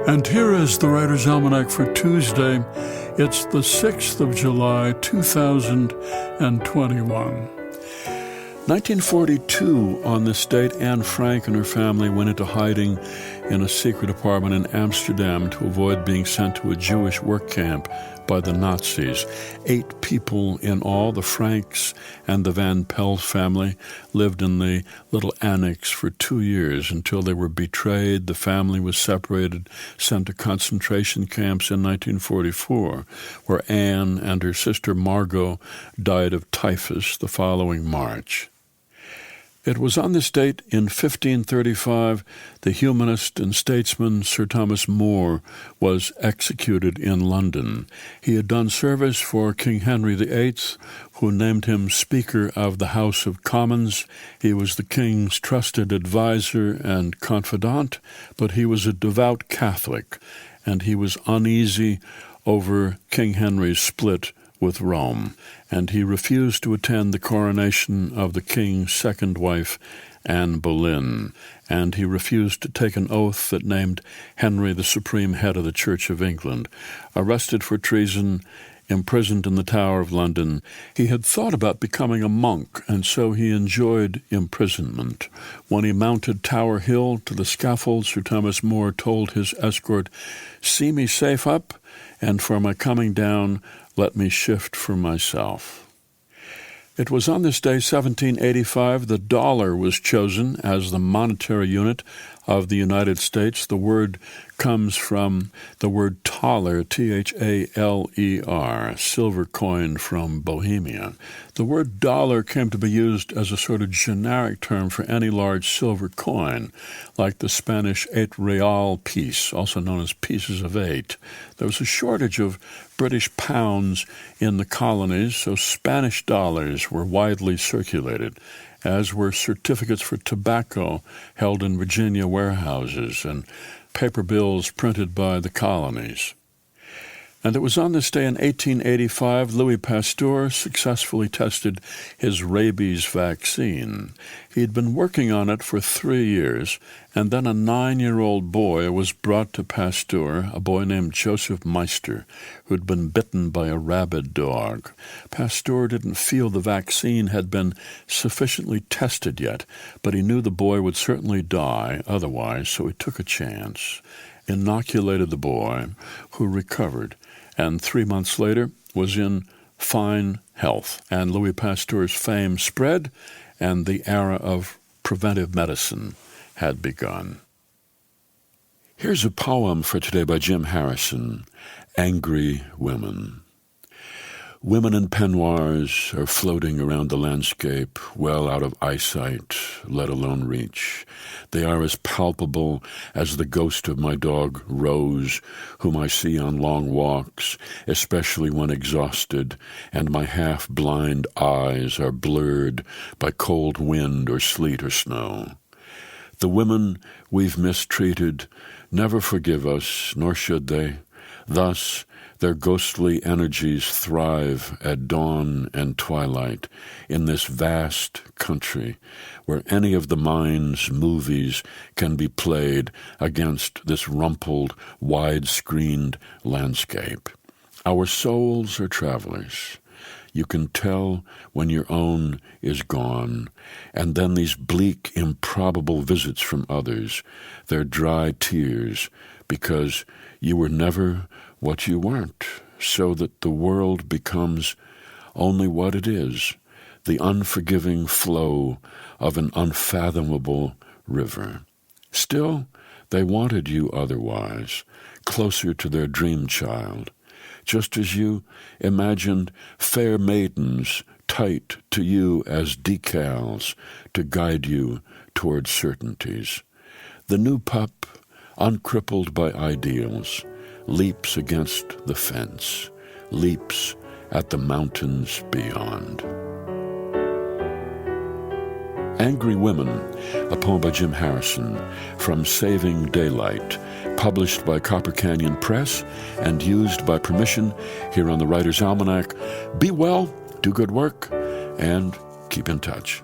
And here is the Writer's Almanac for Tuesday. It's the 6th of July, 2021. 1942, on this date, Anne Frank and her family went into hiding in a secret apartment in Amsterdam to avoid being sent to a Jewish work camp by the Nazis. 8 people in all, the Franks and the Van Pelt family, lived in the little annex for 2 years until they were betrayed. The family was separated, sent to concentration camps in 1944, where Anne and her sister Margot died of typhus the following March. It was on this date in 1535 the humanist and statesman Sir Thomas More was executed in London. He had done service for King Henry VIII, who named him Speaker of the House of Commons. He was the king's trusted advisor and confidant, but he was a devout Catholic, and he was uneasy over King Henry's split with Rome, and he refused to attend the coronation of the king's second wife, Anne Boleyn, and he refused to take an oath that named Henry the supreme head of the Church of England. Arrested for treason, imprisoned in the Tower of London, he had thought about becoming a monk, and so he enjoyed imprisonment. When he mounted Tower Hill to the scaffold, Sir Thomas More told his escort, "See me safe up, and for my coming down, let me shift for myself." It was on this day, 1785, the dollar was chosen as the monetary unit of the United States. The word comes from the word thaler, T-H-A-L-E-R, silver coin from Bohemia. The word dollar came to be used as a sort of generic term for any large silver coin, like the Spanish 8 real piece, also known as pieces of 8. There was a shortage of British pounds in the colonies, so Spanish dollars were widely circulated, as were certificates for tobacco held in Virginia warehouses and paper bills printed by the colonies. And it was on this day in 1885 Louis Pasteur successfully tested his rabies vaccine. He'd been working on it for 3 years, and then a 9-year-old boy was brought to Pasteur, a boy named Joseph Meister, who'd been bitten by a rabid dog. Pasteur didn't feel the vaccine had been sufficiently tested yet, but he knew the boy would certainly die otherwise, so he took a chance, inoculated the boy, who recovered, and 3 months later was in fine health. And Louis Pasteur's fame spread, and the era of preventive medicine had begun. Here's a poem for today by Jim Harrison, Angry Women. Women in peignoirs are floating around the landscape, well out of eyesight, let alone reach. They are as palpable as the ghost of my dog Rose, whom I see on long walks, especially when exhausted, and my half-blind eyes are blurred by cold wind or sleet or snow. The women we've mistreated never forgive us, nor should they. Thus, their ghostly energies thrive at dawn and twilight in this vast country where any of the mind's movies can be played against this rumpled, wide-screened landscape. Our souls are travelers. You can tell when your own is gone, and then these bleak, improbable visits from others, their dry tears, because you were never what you weren't, so that the world becomes only what it is, the unforgiving flow of an unfathomable river. Still, they wanted you otherwise, closer to their dream child, just as you imagined fair maidens tight to you as decals to guide you toward certainties. The new pup, uncrippled by ideals, leaps against the fence, leaps at the mountains beyond. Angry Women, a poem by Jim Harrison, from Saving Daylight, published by Copper Canyon Press and used by permission here on the Writer's Almanac. Be well, do good work, and keep in touch.